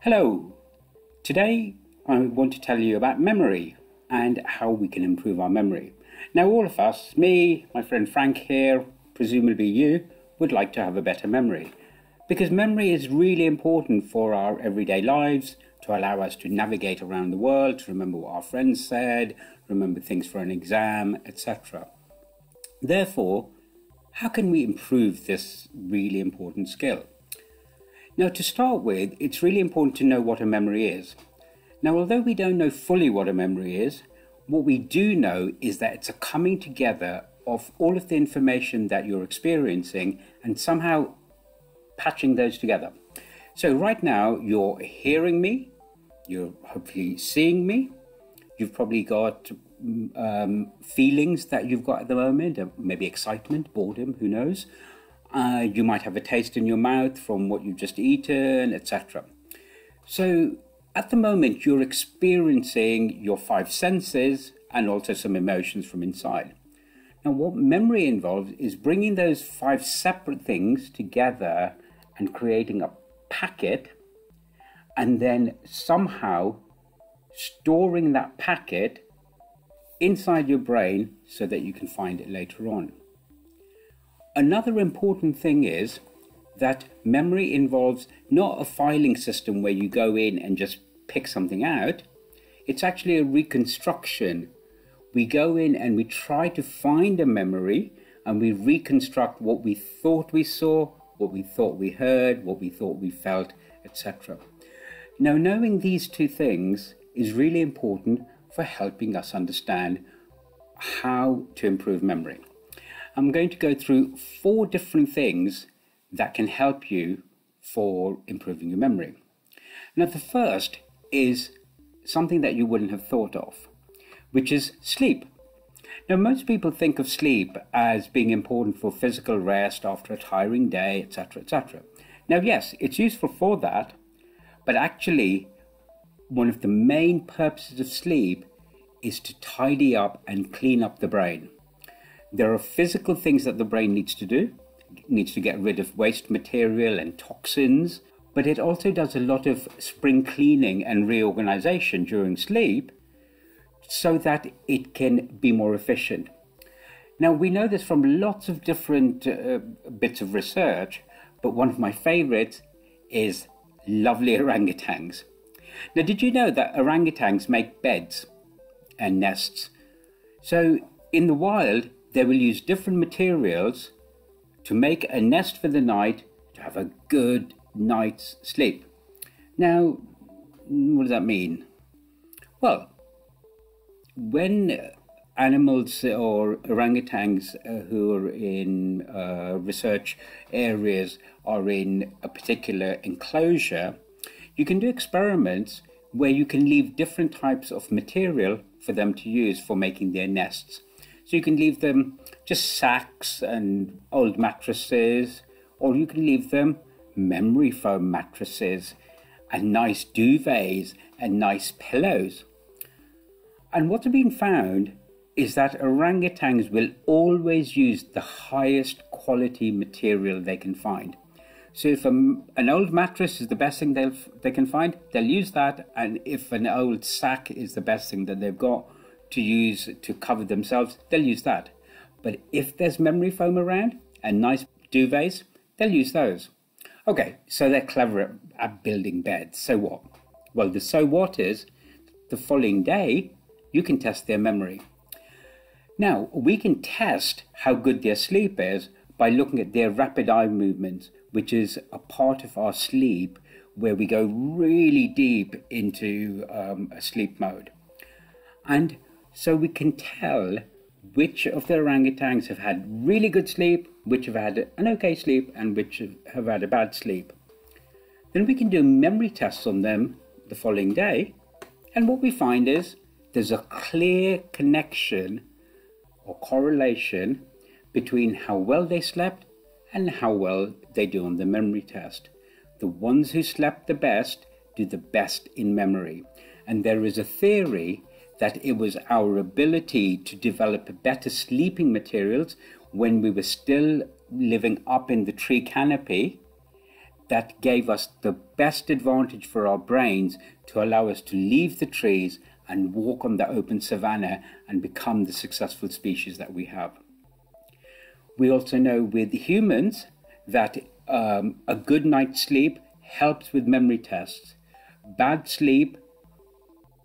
Hello, today I want to tell you about memory and how we can improve our memory. Now all of us, me, my friend Frank here, presumably you, would like to have a better memory because memory is really important for our everyday lives, to allow us to navigate around the world, to remember what our friends said, remember things for an exam, etc. Therefore, how can we improve this really important skill? Now, to start with, it's really important to know what a memory is. Now, although we don't know fully what a memory is, what we do know is that it's a coming together of all of the information that you're experiencing and somehow patching those together. So right now, you're hearing me, you're hopefully seeing me, you've probably got feelings that you've got at the moment, maybe excitement, boredom, who knows. You might have a taste in your mouth from what you've just eaten, etc. So at the moment, you're experiencing your five senses and also some emotions from inside. Now, what memory involves is bringing those five separate things together and creating a packet, and then somehow storing that packet inside your brain so that you can find it later on. Another important thing is that memory involves not a filing system where you go in and just pick something out. It's actually a reconstruction. We go in and we try to find a memory and we reconstruct what we thought we saw, what we thought we heard, what we thought we felt, etc. Now, knowing these two things is really important for helping us understand how to improve memory. I'm going to go through 4 different things that can help you for improving your memory. Now, the first is something that you wouldn't have thought of, which is sleep. Now, most people think of sleep as being important for physical rest after a tiring day, etc., etc. Now, yes, it's useful for that, but actually, one of the main purposes of sleep is to tidy up and clean up the brain. There are physical things that the brain needs to do. It needs to get rid of waste material and toxins, but it also does a lot of spring cleaning and reorganization during sleep so that it can be more efficient. Now, we know this from lots of different bits of research, but one of my favorites is lovely orangutans. Now, did you know that orangutans make beds and nests? So in the wild, they will use different materials to make a nest for the night to have a good night's sleep. Now, what does that mean? Well, when animals or orangutans who are in research areas are in a particular enclosure, you can do experiments where you can leave different types of material for them to use for making their nests. So you can leave them just sacks and old mattresses, or you can leave them memory foam mattresses and nice duvets and nice pillows. And what's been found is that orangutans will always use the highest quality material they can find. So if an old mattress is the best thing they can find, they'll use that. And if an old sack is the best thing that they've got to use to cover themselves, they'll use that. But if there's memory foam around and nice duvets, they'll use those. Okay, so they're clever at building beds. So what? Well, the so what is the following day, you can test their memory. Now, we can test how good their sleep is by looking at their rapid eye movements, which is a part of our sleep where we go really deep into a sleep mode. And so we can tell which of the orangutans have had really good sleep, which have had an okay sleep, and which have had a bad sleep. Then we can do memory tests on them the following day. And what we find is there's a clear connection or correlation between how well they slept and how well they do on the memory test. The ones who slept the best do the best in memory. And there is a theory that it was our ability to develop better sleeping materials when we were still living up in the tree canopy that gave us the best advantage for our brains to allow us to leave the trees and walk on the open savanna and become the successful species that we have. We also know with humans that a good night's sleep helps with memory tests. Bad sleep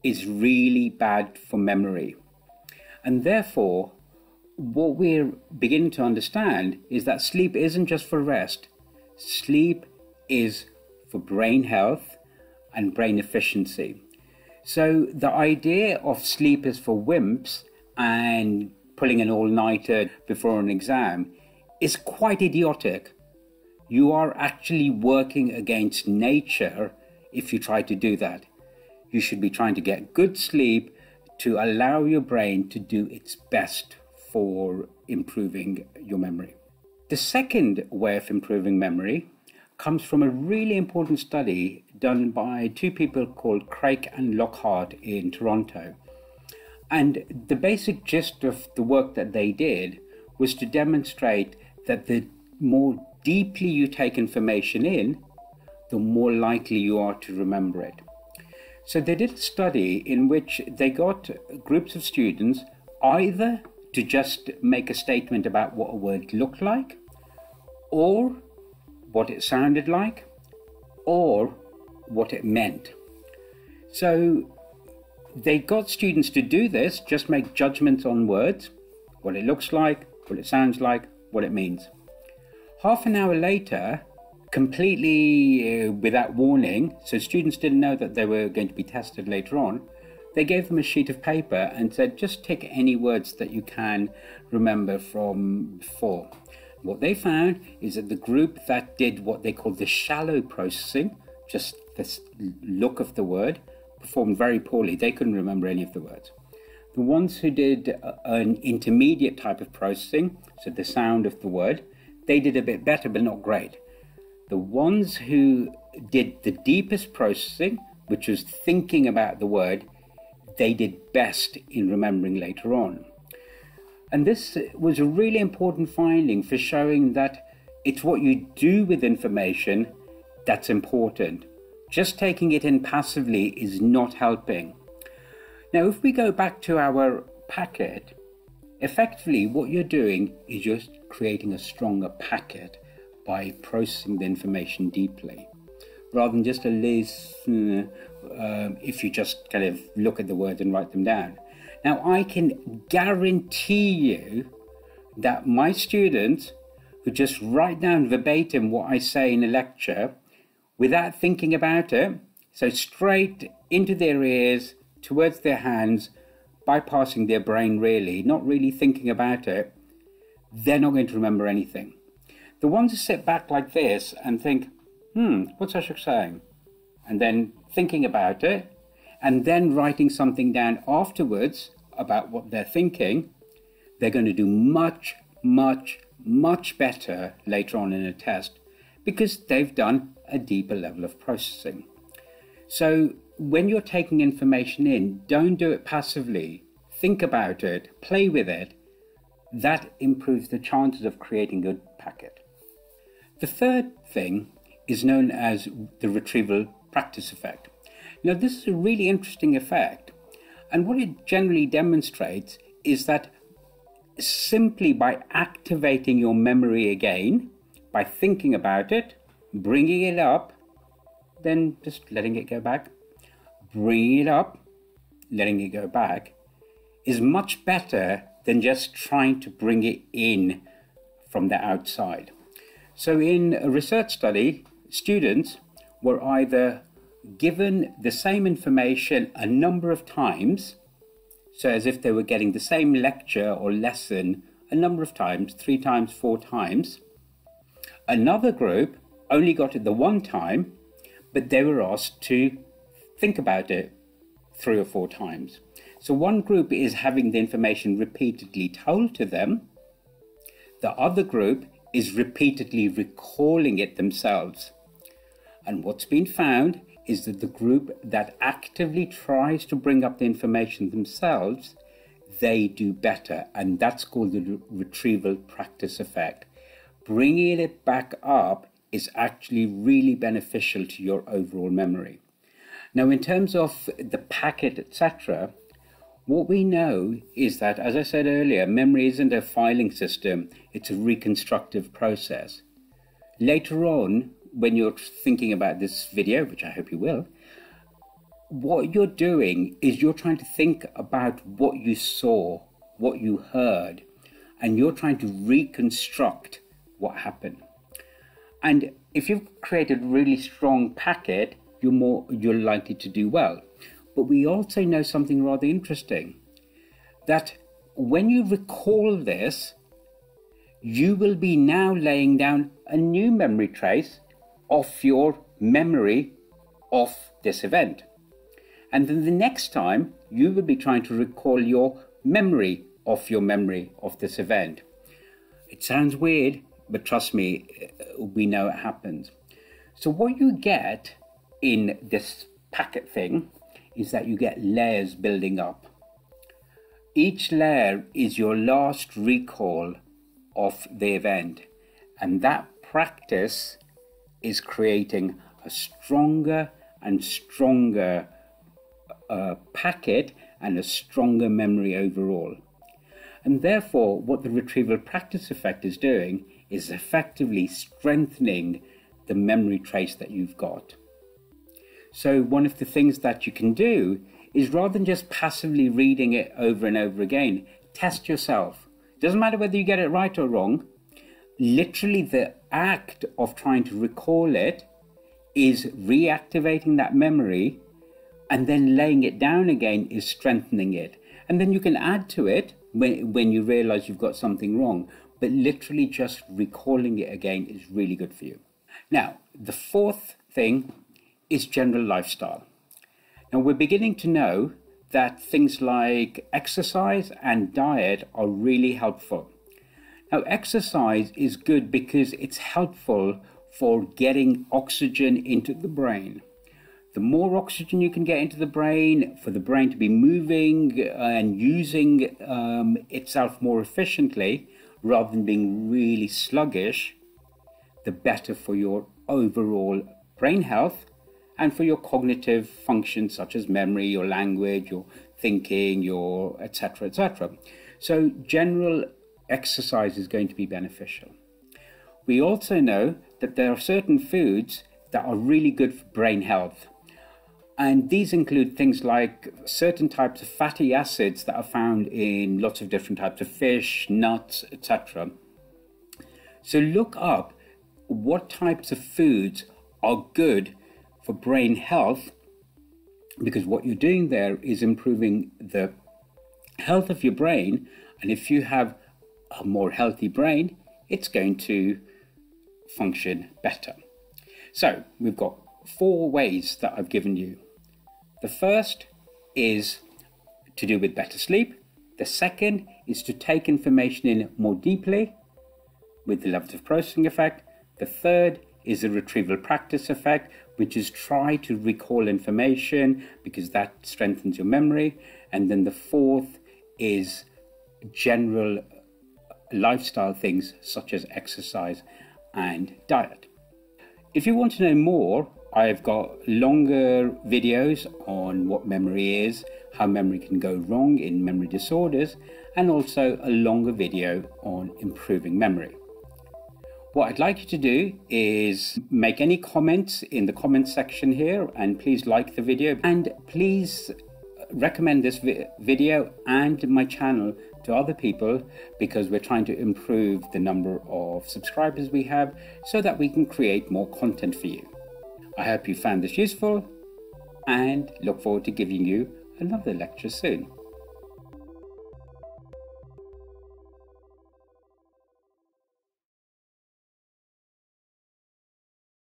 is really bad for memory. And therefore, what we're beginning to understand is that sleep isn't just for rest. Sleep is for brain health and brain efficiency. So the idea of sleep is for wimps and pulling an all-nighter before an exam is quite idiotic. You are actually working against nature if you try to do that. You should be trying to get good sleep to allow your brain to do its best for improving your memory. The second way of improving memory comes from a really important study done by two people called Craig and Lockhart in Toronto. And the basic gist of the work that they did was to demonstrate that the more deeply you take information in, the more likely you are to remember it. So they did a study in which they got groups of students either to just make a statement about what a word looked like, or what it sounded like, or what it meant. So they got students to do this, just make judgments on words, what it looks like, what it sounds like, what it means. Half an hour later, completely without warning, so students didn't know that they were going to be tested later on, they gave them a sheet of paper and said, just tick any words that you can remember from before. What they found is that the group that did what they called the shallow processing, just this look of the word, performed very poorly. They couldn't remember any of the words. The ones who did an intermediate type of processing, so the sound of the word, they did a bit better, but not great. The ones who did the deepest processing, which was thinking about the word, they did best in remembering later on. And this was a really important finding for showing that it's what you do with information that's important. Just taking it in passively is not helping. Now, if we go back to our packet, effectively what you're doing is just creating a stronger packet by processing the information deeply, rather than just a list if you just kind of look at the words and write them down. Now, I can guarantee you that my students who just write down verbatim what I say in a lecture without thinking about it, so straight into their ears, towards their hands, bypassing their brain really, not really thinking about it, they're not going to remember anything. The ones who sit back like this and think, what's Ashok saying? And then thinking about it, and then writing something down afterwards about what they're thinking, they're going to do much, much, much better later on in a test because they've done a deeper level of processing. So when you're taking information in, don't do it passively. Think about it, play with it. That improves the chances of creating a good packet. The third thing is known as the retrieval practice effect. Now, this is a really interesting effect, and what it generally demonstrates is that simply by activating your memory again, by thinking about it, bringing it up, then just letting it go back, bringing it up, letting it go back, is much better than just trying to bring it in from the outside. So in a research study, students were either given the same information a number of times, so as if they were getting the same lecture or lesson a number of times, 3 times, 4 times. Another group only got it the one time, but they were asked to think about it 3 or 4 times. So one group is having the information repeatedly told to them. The other group is repeatedly recalling it themselves. And what's been found is that the group that actively tries to bring up the information themselves, they do better. And that's called the retrieval practice effect. Bringing it back up is actually really beneficial to your overall memory. Now, in terms of the packet, etc., what we know is that, as I said earlier, memory isn't a filing system, it's a reconstructive process. Later on, when you're thinking about this video, which I hope you will, what you're doing is you're trying to think about what you saw, what you heard, and you're trying to reconstruct what happened. And if you've created a really strong packet, you're likely to do well. But we also know something rather interesting, that when you recall this, you will be now laying down a new memory trace of your memory of this event. And then the next time, you will be trying to recall your memory of this event. It sounds weird, but trust me, we know it happens. So what you get in this packet thing is that you get layers building up. Each layer is your last recall of the event, and that practice is creating a stronger and stronger packet and a stronger memory overall. And therefore, what the retrieval practice effect is doing is effectively strengthening the memory trace that you've got. So one of the things that you can do is, rather than just passively reading it over and over again, test yourself. Doesn't matter whether you get it right or wrong. Literally, the act of trying to recall it is reactivating that memory, and then laying it down again is strengthening it. And then you can add to it when you realize you've got something wrong. But literally just recalling it again is really good for you. Now, the fourth thing is general lifestyle. Now, we're beginning to know that things like exercise and diet are really helpful. Now, exercise is good because it's helpful for getting oxygen into the brain. The more oxygen you can get into the brain, for the brain to be moving and using itself more efficiently, rather than being really sluggish, the better for your overall brain health and for your cognitive functions such as memory, your language, your thinking, your etc., etc. So general exercise is going to be beneficial. We also know that there are certain foods that are really good for brain health. And these include things like certain types of fatty acids that are found in lots of different types of fish, nuts, etc. So look up what types of foods are good for brain health, because what you're doing there is improving the health of your brain. And if you have a more healthy brain, it's going to function better. So we've got 4 ways that I've given you. The first is to do with better sleep. The second is to take information in more deeply with the levative processing effect. The third is the retrieval practice effect, which is try to recall information because that strengthens your memory. And then the fourth is general lifestyle things such as exercise and diet. If you want to know more, I've got longer videos on what memory is, how memory can go wrong in memory disorders, and also a longer video on improving memory. What I'd like you to do is make any comments in the comment section here, and please like the video, and please recommend this video and my channel to other people, because we're trying to improve the number of subscribers we have so that we can create more content for you. I hope you found this useful and look forward to giving you another lecture soon.